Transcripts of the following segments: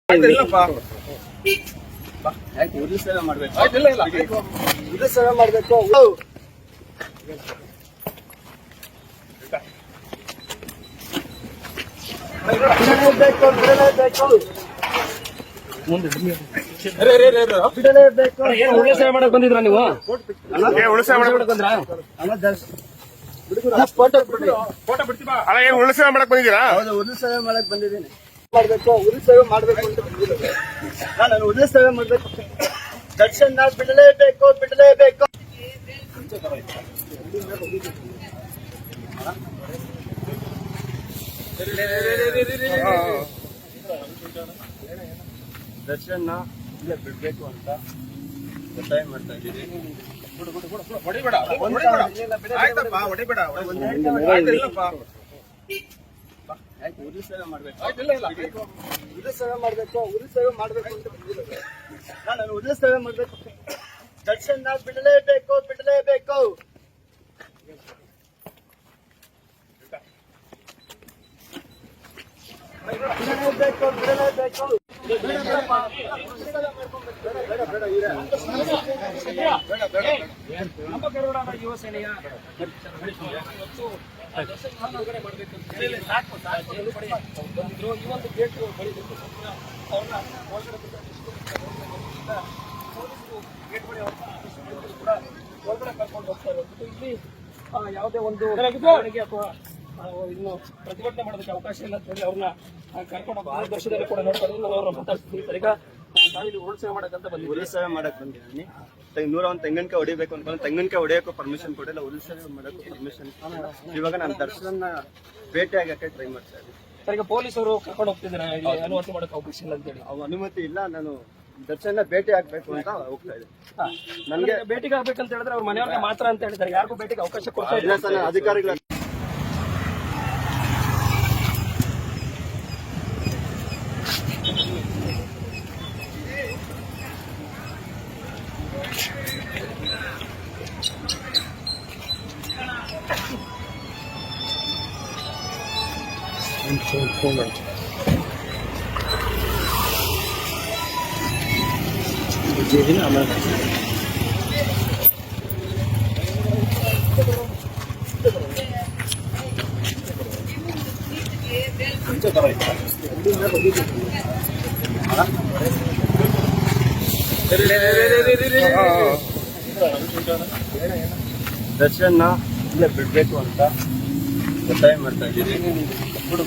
ಸೇವೆ ಮಾಡಬೇಕು ಸೇವೆ ಮಾಡಬೇಕು ಬಿಡಲೇಬೇಕು. ಒಳ್ಳೆ ಸೇವೆ ಮಾಡಕ್ ಬಂದಿದ್ರ ನೀವು? ಉರುಳು ಸೇವೆ ಮಾಡಕ್ ಬಂದಿದ್ದೀರಾ? ಹೌದು, ಉರುಳು ಸೇವೆ ಮಾಡಕ್ ಬಂದಿದ್ದೀನಿ. ಮಾಡ್ಬೇಕು, ಉರುಳು ಸೇವೆ ಮಾಡ್ಬೇಕು ಅಂತ ಬಂದಿದ್ದೀನಿ. ನಾನು ಉರುಳು ಸೇವೆ ಮಾಡ್ಬೇಕು. ದರ್ಶನ್ ಬಿಡಲೇಬೇಕು, ಬಿಡಲೇಬೇಕು. ದರ್ಶನ್ ಇಲ್ಲೇ ಬಿಡ್ಬೇಕು ಅಂತ ಒತ್ತಾಯ ಮಾಡ್ತಾ ಇದ್ದೀವಿ. ಉರುಳು ಸೇವೆ ಮಾಡ್ಬೇಕು, ಉರುಳು ಸೇವೆ ಮಾಡ್ಬೇಕು, ಉರುಳು ಸೇವೆ ಮಾಡ್ಬೇಕು ಅಂತ ಬಂದಿದ್ದೀನಿ. ನಾನು ಉರುಳು ಸೇವೆ ಮಾಡ್ಬೇಕು. ದರ್ಶನ್ ಬಿಡಲೇಬೇಕು, ಬಿಡಲೇಬೇಕು. ಬಿಡಲೇಬೇಕು, ಬಿಡಲೇಬೇಕು. ನಮ್ಮ ಕರುನಾಡ ಯುವ ಸೇನೆಯ ಬಂದಿದ್ರು. ಈ ಒಂದು ಗೇಟ್ ಬಳಿದಿತ್ತು. ಅವ್ರನ್ನ ಗೇಟ್ ಬಳಿ ಕೂಡ ಒಳಗಡೆ ಕರ್ಕೊಂಡು ಹೋಗ್ತಾ ಇರೋದು. ಇಲ್ಲಿ ಯಾವುದೇ ಒಂದು ಅಥವಾ ಇನ್ನು ಪ್ರತಿಭಟನೆ ಮಾಡೋದಕ್ಕೆ ಅವಕಾಶ ಇಲ್ಲ ಅಂತ ಹೇಳಿ ಅವ್ರನ್ನ ಕರ್ಕೊಂಡು ಹೋಗ್ತಾರೆ. ದರ್ಶನದಲ್ಲಿ ಕೂಡ ನೋಡ್ತಾರೆ. ಅವ್ರನ್ನ ಮಾತಾಡ್ತಿರ್ತಾರೆ. ಈಗ ನಾವಿಲ್ಲಿ ಉರುಳು ಸೇವೆ ಮಾಡಕ್ಕಂತ ಬಂದಿದ್ದೀವಿ. ಉರುಳು ಸೇವೆ ಮಾಡಕ್ ಬಂದಿದ್ದೀನಿ. 101 ತೆಂಗಿನಕಾಯಿ ಹೊಡಿಬೇಕು ಅನ್ಕೊಂಡು ತೆಂಗಿನಕಾಯಿ ಹೊಡಿಯೋಕ್ಕೂ ಪರ್ಮಿಷನ್ ಕೊಟ್ಟಿಲ್ಲ. ಉರುಳು ಸೇವೆ ಮಾಡೋಕ್ಕೂ ಪರ್ಮಿಷನ್. ಇವಾಗ ನಾನು ದರ್ಶನ ಭೇಟಿ ಆಗಕ್ಕೆ ಟ್ರೈ ಮಾಡ್ತಾ ಇದ್ದೀನಿ. ಸರ್, ಈಗ ಪೊಲೀಸರು ಕರ್ಕೊಂಡು ಹೋಗ್ತಿದ್ದಾರೆ. ಅನುಮತಿ ಮಾಡಕ್ಕೆ ಅವಕಾಶ ಇಲ್ಲ ಅಂತೇಳಿ. ಅನುಮತಿ ಇಲ್ಲ. ನಾನು ದರ್ಶನ ಭೇಟಿ ಆಗ್ಬೇಕು ಅಂತ ಹೋಗ್ತಾ ಇದ್ದೀನಿ. ನನಗೆ ಭೇಟಿಗೆ ಆಗ್ಬೇಕಂತ ಹೇಳಿದ್ರೆ ಅವ್ರ ಮನೆಯವ್ರಿಗೆ ಮಾತ್ರ ಅಂತ ಹೇಳಿದ್ದಾರೆ. ಯಾರಿಗೂ ಭೇಟಿಗೆ ಅವಕಾಶ ಕೊಡ್ತಾ ಇಲ್ಲ. ಅಧಿಕಾರಿಗಳ ದರ್ಶನ್ ಇಲ್ಲೇ ಬಿಡ್ಬೇಕು ಅಂತ ಒತ್ತಾಯ ಮಾಡ್ತಾ ಇದ್ದೀನಿ. ಉರುಳು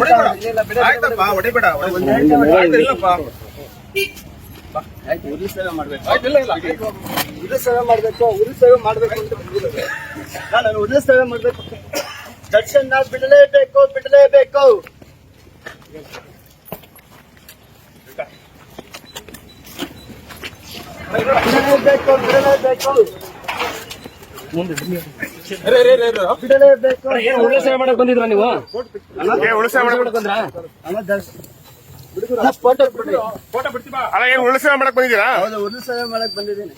ಸೇವೆ ಮಾಡ್ಬೇಕು, ಉರುಳು ಸೇವೆ ಮಾಡ್ಬೇಕು, ಉರುಳು ಸೇವೆ ಮಾಡ್ಬೇಕು ಅಂತ ಬಂದಿದ್ದೀನಿ. ನಾನು ಉರುಳು ಸೇವೆ ಮಾಡ್ಬೇಕು. ದರ್ಶನ್ ಬಿಡಲೇಬೇಕು, ಬಿಡಲೇಬೇಕು. ಬಿಡಲೇಬೇಕು, ಬಿಡಲೇಬೇಕು. ಬಿಡಲೇಬೇಕು. ಒಳ್ಳೆ ಸೇವೆ ಮಾಡಕ್ ಬಂದಿದ್ರ ನೀವು? ಉರುಳು ಸೇವೆ ಮಾಡಕ್ ಬಂದಿದ್ದೀರಾ? ಹೌದು, ಉರುಳು ಸೇವೆ ಮಾಡಕ್ ಬಂದಿದ್ದೀನಿ.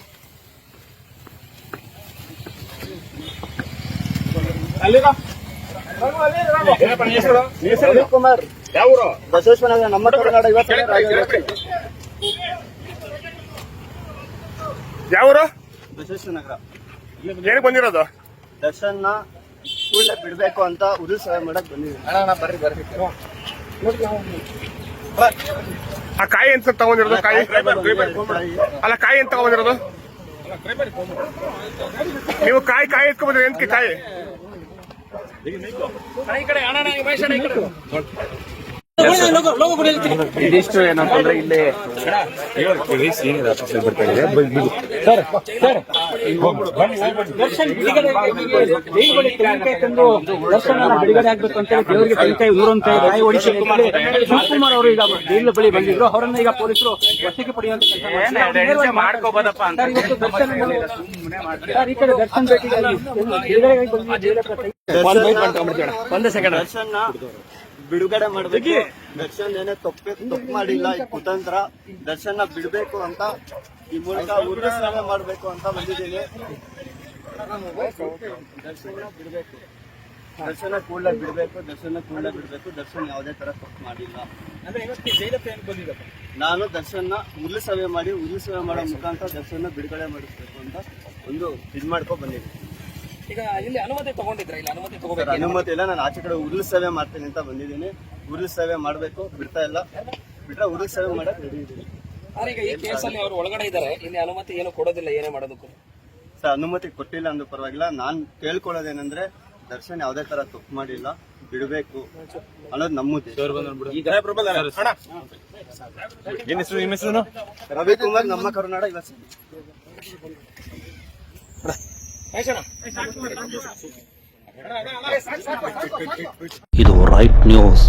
ಕುಮಾರ್, ಯಾವೂರು? ಬಸವೇಶ್ವರ, ನಮ್ಮ ಕರ್ನಾಟಕ ಯುವ ಸೇನೆ ಯಾವೂರು? ಬಸವೇಶ್ವರ ನಗರ. ಏನಕ್ಕೆ ಬಂದಿರೋದು? ದರ್ಶನ್ ಕೂಡಲೇ ಬಿಡ್ಬೇಕು ಅಂತ ಉರುಳು ಸೇವೆ ಮಾಡಕ್ ಬಂದಿದ್ದೀನಿ. ಆ ಕಾಯಿ ಎಂತ ತಗೊಂಡಿರೋದು? ಕಾಯಿ ಅಲ್ಲ, ಕಾಯಿ ಎಂತ ತಗೊಂಡಿರೋದು ನೀವು? ಕಾಯಿ ಎತ್ಕೊಂಡ್ ಬಂದ್ರಿ. ಎಂತ ಕಾಯಿ? ಇದಿಷ್ಟು ಏನಂತಂದ್ರೆ ಇಲ್ಲಿ ದರ್ಶನ ಬಿಡುಗಡೆ ಆಗ್ಬೇಕು ಅಂತ ಹೇಳಿ ದೇವರಿಗೆ ತೆಂಗಿನಕಾಯಿ 101 ಕಾಯಿ ಹೊಡಿಸಿ ಶಿವಕುಮಾರ್ ಅವರು ಈಗ ಜೈಲು ಬಳಿ ಬಂದಿದ್ರು. ಅವರನ್ನ ಈಗ ಪೊಲೀಸರು ವಶಕ್ಕೆ ಪಡೆಯುವಂತ ಮಾಡ್ಕೋಬೋದಪ್ಪ ಅಂತ ಇವತ್ತು ದರ್ಶನ ಈ ಕಡೆ ದರ್ಶನ್ ಭೇಟಿಗೆ ಒಂದೇ ಸೆಕೆಂಡ್. ದರ್ಶನ್ ಬಿಡುಗಡೆ ಮಾಡ್ಬೇಕು. ದರ್ಶನ್ ಏನೇ ತಪ್ಪು ಮಾಡಿಲ್ಲ. ಈ ಕುತಂತ್ರ ದರ್ಶನ ಬಿಡ್ಬೇಕು ಅಂತ ಈ ಮೂಲಕ ಉರುಳು ಸೇವೆ ಮಾಡ್ಬೇಕು ಅಂತ ಬಂದಿದ್ದೀನಿ. ದರ್ಶನ ಬಿಡ್ಬೇಕು. ದರ್ಶನ ಕೂಡಲೇ ಬಿಡಬೇಕು, ದರ್ಶನ ಕೂಡಲೇ ಬಿಡಬೇಕು. ದರ್ಶನ್ ಯಾವುದೇ ತರ ತಪ್ಪು ಮಾಡಿಲ್ಲ. ಅಂದ್ರೆ ಇವತ್ತು ಜೈಲಕ್ಕೆ ಏನು ಬಂದಿದ್ದಪ್ಪ? ನಾನು ದರ್ಶನ ಉರುಳು ಸೇವೆ ಮಾಡೋ ಮುಖಾಂತರ ದರ್ಶನ ಬಿಡುಗಡೆ ಮಾಡಿಸ್ಬೇಕು ಅಂತ ಒಂದು ಇದು ಮಾಡ್ಕೊ ಬಂದಿದ್ದೀನಿ. ಈಗ ಇಲ್ಲಿ ಅನುಮತಿ ತಗೊಂಡಿದ್ರ? ಇಲ್ಲಿ ಅನುಮತಿ ಸರ್, ತಗೋಬೇಕು. ಅನುಮತಿ ಇಲ್ಲ. ನಾನು ಆಚೆ ಕಡೆ ಉರುಳು ಸೇವೆ ಮಾಡ್ತೀನಿ ಅಂತ ಬಂದಿದ್ದೀನಿ. ಉರುಳು ಸೇವೆ ಮಾಡಬೇಕು, ಬಿಡ್ತಾ ಇಲ್ಲ. ಬಿಟ್ರೆ ಉರುಳು ಸೇವೆ ಮಾಡಕ್ ರೆಡಿ ಇದ್ದೀನಿ. ಆದ್ರೆ ಈಗ ಈ ಕೇಸಲ್ಲಿ ಅವರು ಒಳಗಡೆ ಇದ್ದಾರೆ, ಇಲ್ಲಿ ಅನುಮತಿ ಏನು ಕೊಡೋದಿಲ್ಲ ಏನೇ ಮಾಡೋದಕ್ಕೂ. ಸರ್, ಅನುಮತಿ ಕೊಟ್ಟಿಲ್ಲ ಅಂದ್ರೂ ಪರವಾಗಿಲ್ಲ. ನಾನು ಕೇಳ್ಕೊಳ್ಳೋದೇನಂದ್ರೆ ದರ್ಶನ್ ಯಾವುದೇ ತರ ತಪ್ಪು ಮಾಡಿಲ್ಲ, ಬಿಡಬೇಕು ಅನ್ನೋದು ನಮ್ಮ ಉದ್ದೇಶ. ರವಿಕುಮಾರ್, ನಮ್ಮ ಕರುನಾಡ ಯುವ ಸೇನೆ. ಇದು ರೈಟ್ ನ್ಯೂಸ್.